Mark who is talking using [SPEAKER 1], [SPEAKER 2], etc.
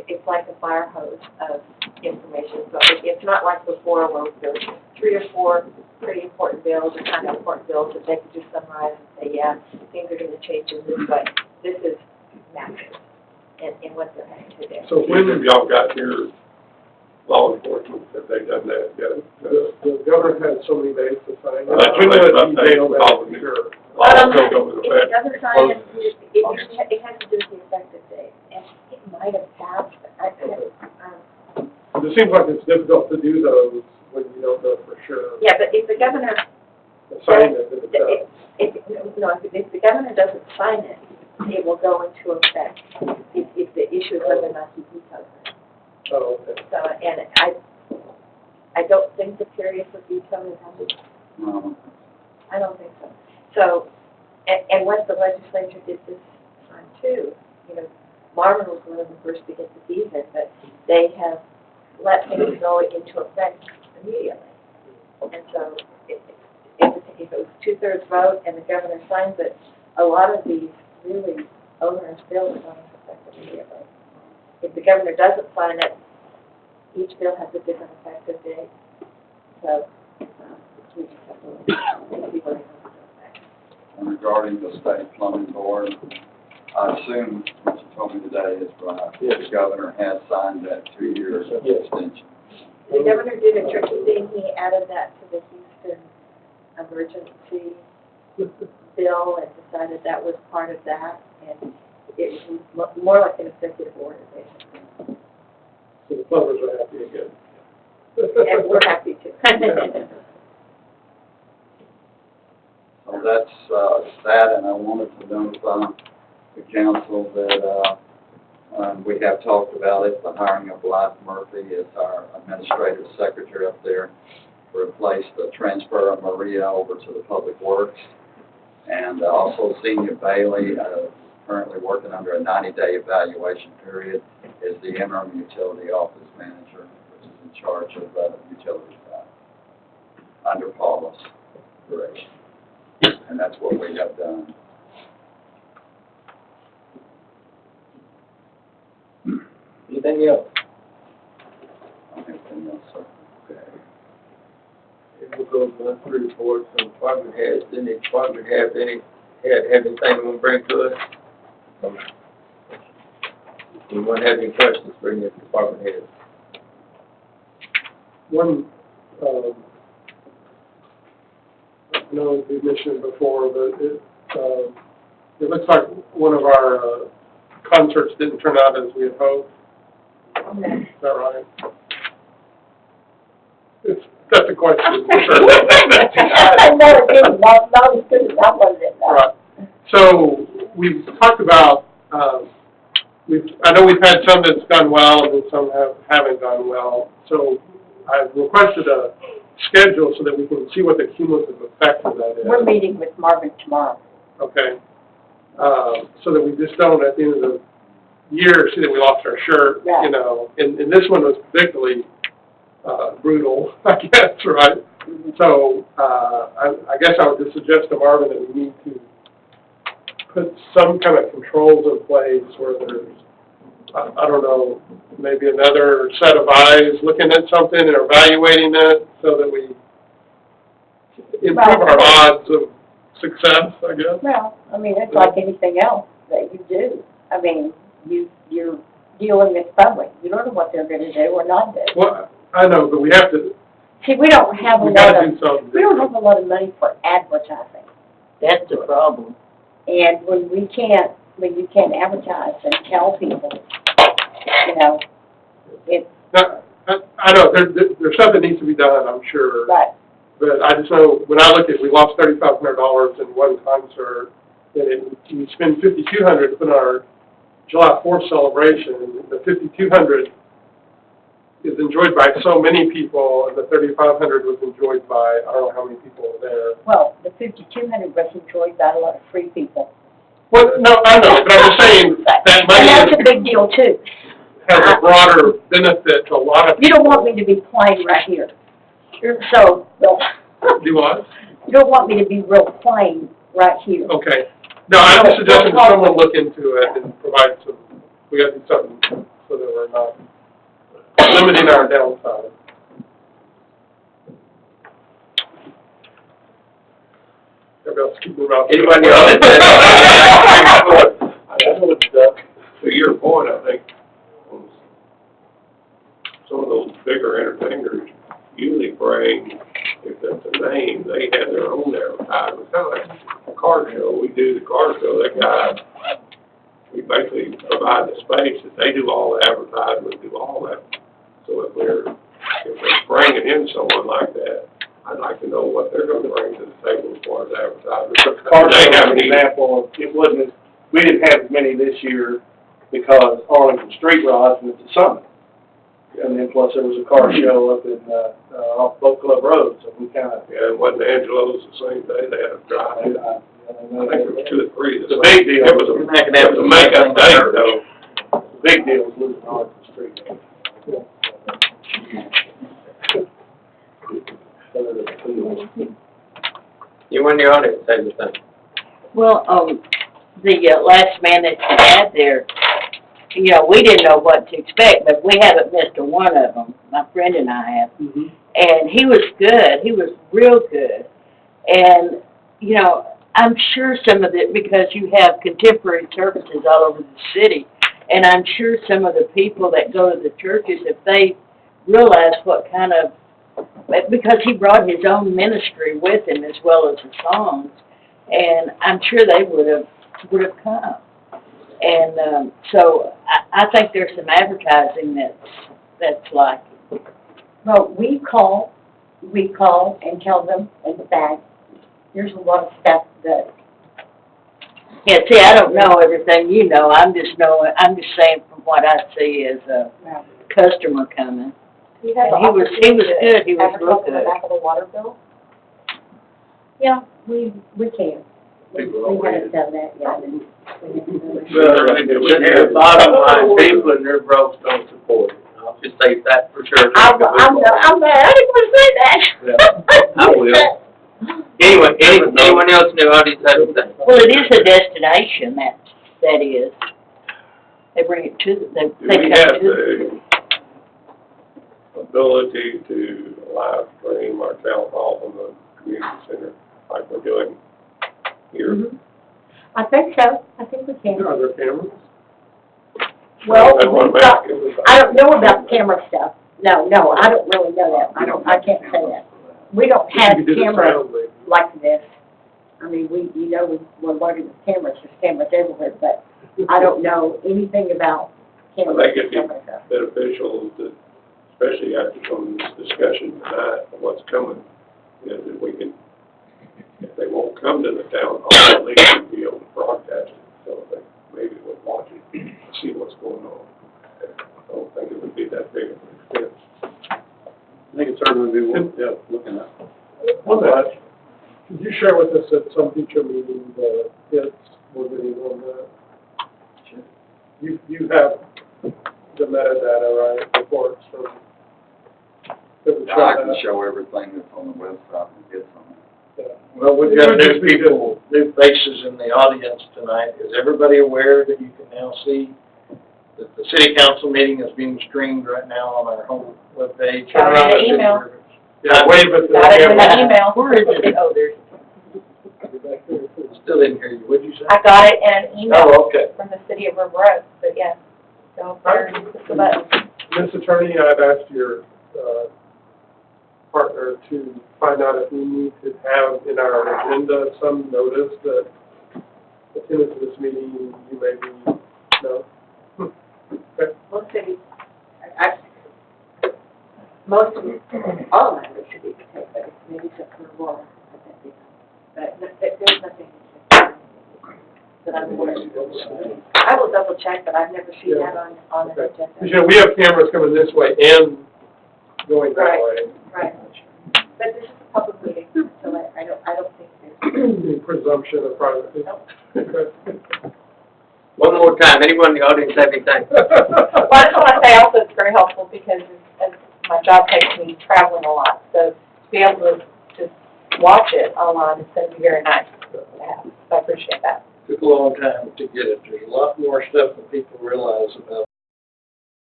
[SPEAKER 1] it's like a fire hose of information. So it's not like before where there were 3 or 4 pretty important bills or kind of important bills that they could just summarize and say, yeah, things are going to change in this way. This is massive in what they're having to do.
[SPEAKER 2] So when have y'all got your law enforcement? Have they done that yet?
[SPEAKER 3] The governor had so many days to sign.
[SPEAKER 2] That's what they detail that, for sure.
[SPEAKER 1] If it doesn't sign it, it has to do with the effective date. And it might have passed, but
[SPEAKER 3] It seems like it's difficult to do those when you don't know for sure.
[SPEAKER 1] yeah, but if the governor
[SPEAKER 3] Sign it, then it's
[SPEAKER 1] if the governor doesn't sign it, it will go into effect if the issue is whether or not he vetoes it.
[SPEAKER 3] Oh, okay.
[SPEAKER 1] So, and I don't think the period for veto is ended.
[SPEAKER 4] No.
[SPEAKER 1] I don't think so. So, and what the legislature did this time too, you know, Marvin was one of the first to get the season, but they have let things go into effect immediately. And so, if it was 2/3 vote and the governor signs it, a lot of these really onerous bills are going into effect immediately. If the governor doesn't sign it, each bill has a different effective date. So, we just have to see where it comes into effect.
[SPEAKER 4] And regarding the state plumbing board, I assume what you told me today is right.
[SPEAKER 3] Yes.
[SPEAKER 4] The governor has signed that 2-year
[SPEAKER 3] Yes.
[SPEAKER 4] extension.
[SPEAKER 1] The governor did a tricky thing. He added that to the Houston emergency bill and decided that was part of that. And it was more like an executive order, basically.
[SPEAKER 3] So the plumbers are happy again.
[SPEAKER 1] And we're happy to.
[SPEAKER 4] So that's that, and I wanted to notify the council that we have talked about it, the hiring of Blythe Murphy as our administrative secretary up there to replace the transfer of Maria over to the Public Works. And also Senior Bailey, currently working under a 90-day evaluation period, is the interim utility office manager, which is in charge of utility under Paula's direction. And that's what we have done.
[SPEAKER 5] Anything else?
[SPEAKER 4] Anything else, sir?
[SPEAKER 5] Okay. And we'll go through reports from department heads. Any department have anything they want to bring to us? Anyone have any questions for any department heads?
[SPEAKER 3] One, I know we mentioned before, but it looks like one of our concerts didn't turn out as we had hoped. Is that right? That's a question.
[SPEAKER 6] No, it didn't. Not as good as that was it.
[SPEAKER 3] Right. So we've talked about, I know we've had some that's gone well and some haven't gone well. So I've requested a schedule so that we can see what the cumulative effect of that is.
[SPEAKER 6] We're meeting with Marvin tomorrow.
[SPEAKER 3] Okay. So that we just don't, at the end of the year, see that we lost our shirt,
[SPEAKER 6] Right.
[SPEAKER 3] you know. And this one was particularly brutal, I guess, right? So I guess I would just suggest to Marvin that we need to put some kind of controls in place where there's, I don't know, maybe another set of eyes looking at something and evaluating it so that we improve our odds of success, I guess.
[SPEAKER 6] Well, I mean, it's like anything else that you do. I mean, you're dealing with public. You don't know what they're going to do or not do.
[SPEAKER 3] Well, I know, but we have to,
[SPEAKER 6] See, we don't have a
[SPEAKER 3] we
[SPEAKER 6] lot
[SPEAKER 3] gotta
[SPEAKER 6] of,
[SPEAKER 3] do something.
[SPEAKER 6] we don't have a lot of money for advertising.
[SPEAKER 5] That's the problem.
[SPEAKER 6] And when you can't advertise and tell people, you know, it's,
[SPEAKER 3] I know, there's something needs to be done, I'm sure.
[SPEAKER 6] but,
[SPEAKER 3] But I just know, when I look at, we lost $3,500 in one concert, and we spend $5,200 to put on our July 4th celebration, and the $5,200 is enjoyed by so many people, and the $3,500 was enjoyed by, I don't know how many people were there.
[SPEAKER 6] well, the 5,200 was enjoyed by a lot of free people.
[SPEAKER 3] Well, no, I know, but I'm just saying, that
[SPEAKER 6] And that's a
[SPEAKER 3] money
[SPEAKER 6] big deal too.
[SPEAKER 3] has a broader benefit to a lot of
[SPEAKER 6] You
[SPEAKER 3] people.
[SPEAKER 6] don't want me to be plain right here. So, well,
[SPEAKER 3] Do what?
[SPEAKER 6] you don't want me to be real plain right here.
[SPEAKER 3] Okay. No, I'm just suggesting that someone look into it and provide some, we gotta do something so that we're about limiting our downtime. Everybody else keep moving out.
[SPEAKER 5] Anybody else?
[SPEAKER 2] To your point, I think some of those bigger entertainers usually bring, if that's a name, they have their own advertisement, kind of like a car show. We do the car show, that guy, we basically provide the space that they do all the advertisement, do all that. So if we're bringing in someone like that, I'd like to know what they're gonna bring to the table as far as advertising.
[SPEAKER 7] The car
[SPEAKER 2] They
[SPEAKER 7] show is
[SPEAKER 2] have
[SPEAKER 7] an
[SPEAKER 2] any-
[SPEAKER 7] example of, it wasn't, we didn't have as many this year because Arlington Street Rods went to Summit. And then plus there was a car show up in, off Boat Club Road, so we kinda,
[SPEAKER 2] Yeah, and wasn't Angelo's the same day, they had a drive. I think it was 2 or 3.
[SPEAKER 7] It's a big deal.
[SPEAKER 2] It was a makeup day, though.
[SPEAKER 7] the big deal was losing Arlington Street.
[SPEAKER 5] You in the audience, say the thing.
[SPEAKER 6] Well, the last man that you had there, you know, we didn't know what to expect, but we haven't missed a one of them. My friend and I have.
[SPEAKER 3] Mhm.
[SPEAKER 6] And he was good. He was real good. And, you know, I'm sure some of it, because you have contemporary services all over the city, and I'm sure some of the people that go to the churches, if they realize what kind of, because he brought his own ministry with him as well as the songs, and I'm sure they would have come. And so I think there's some advertising that's like,
[SPEAKER 8] Well, we call and tell them in the back, there's a lot of stuff that,
[SPEAKER 6] yeah, see, I don't know everything you know. I'm just saying from what I see as a customer coming.
[SPEAKER 8] you have
[SPEAKER 6] And he was good, he was real
[SPEAKER 8] advertise on the
[SPEAKER 6] good.
[SPEAKER 8] back of the water bill. Yeah, we can. We haven't done that yet.
[SPEAKER 5] The bottom line, people in their brokes don't support it. I'll just say that for sure.
[SPEAKER 8] I'm mad, I didn't want to say that.
[SPEAKER 5] I will. Anyway, anyone else in the audience have anything?
[SPEAKER 6] Well, it is a destination, that is. They bring it to, they
[SPEAKER 2] Do we
[SPEAKER 6] come
[SPEAKER 2] have
[SPEAKER 6] to.
[SPEAKER 2] the ability to live stream our town hall from the community center like we're doing here?
[SPEAKER 8] Mhm. I think so, I think we can.
[SPEAKER 3] Are there cameras?
[SPEAKER 8] Well,
[SPEAKER 2] That's what I'm
[SPEAKER 8] we've got,
[SPEAKER 2] asking.
[SPEAKER 8] I don't know about the camera stuff. No, I don't really know that. I can't say that. We don't have
[SPEAKER 3] You could do the
[SPEAKER 8] cameras
[SPEAKER 3] sound wave.
[SPEAKER 8] like this. I mean, we're loaded with cameras, there's cameras everywhere, but I don't know anything about cameras.
[SPEAKER 2] I think it'd be
[SPEAKER 8] and stuff like that.
[SPEAKER 2] beneficial to, especially after some of this discussion tonight of what's coming, that we can, if they won't come to the town hall, at least we'd be able to broadcast it, so they maybe would watch it, see what's going on. I don't think it would be that big of an expense.
[SPEAKER 7] I think it certainly would be worth, looking at.
[SPEAKER 3] On that, could you share with us at some future meeting the hits we're getting on that? You have the metadata, right, reports from.
[SPEAKER 4] I can show everything that's on the website and get some.
[SPEAKER 7] Well, we've got new people, new faces in the audience tonight. Is everybody aware that you can now see that the city council meeting is being streamed right now on our home webpage?
[SPEAKER 8] Got it in the email.
[SPEAKER 3] Yeah, wave at the.
[SPEAKER 8] Got it in the email.
[SPEAKER 6] Where is it? Oh, there's,
[SPEAKER 7] Still didn't hear you, what'd you say?
[SPEAKER 8] I got it in an email
[SPEAKER 7] Oh, okay.
[SPEAKER 8] from the city of River Oaks, but yeah, go up there and push the button.
[SPEAKER 3] Ms. Attorney, I'd asked your partner to find out if we need to have in our agenda some notice that attendance to this meeting, you may be, no? Okay.
[SPEAKER 1] Most cities, most of, all of my cities take, but it's maybe except for Aurora, but there's nothing that I'm aware of. I will double check, but I've never seen that on an
[SPEAKER 3] Okay.
[SPEAKER 1] agenda.
[SPEAKER 3] Because, you know, we have cameras coming this way and going that
[SPEAKER 1] Right.
[SPEAKER 3] way.
[SPEAKER 1] Right. But this is a public meeting, so I don't think there's.
[SPEAKER 3] The presumption of privacy.
[SPEAKER 1] Nope.
[SPEAKER 5] One more time, anyone in the audience have anything?
[SPEAKER 8] Well, I just want to say also it's very helpful because as my job takes me traveling a lot, so to be able to watch it online is going to be very nice to have. So I appreciate that.
[SPEAKER 7] Took a long time to get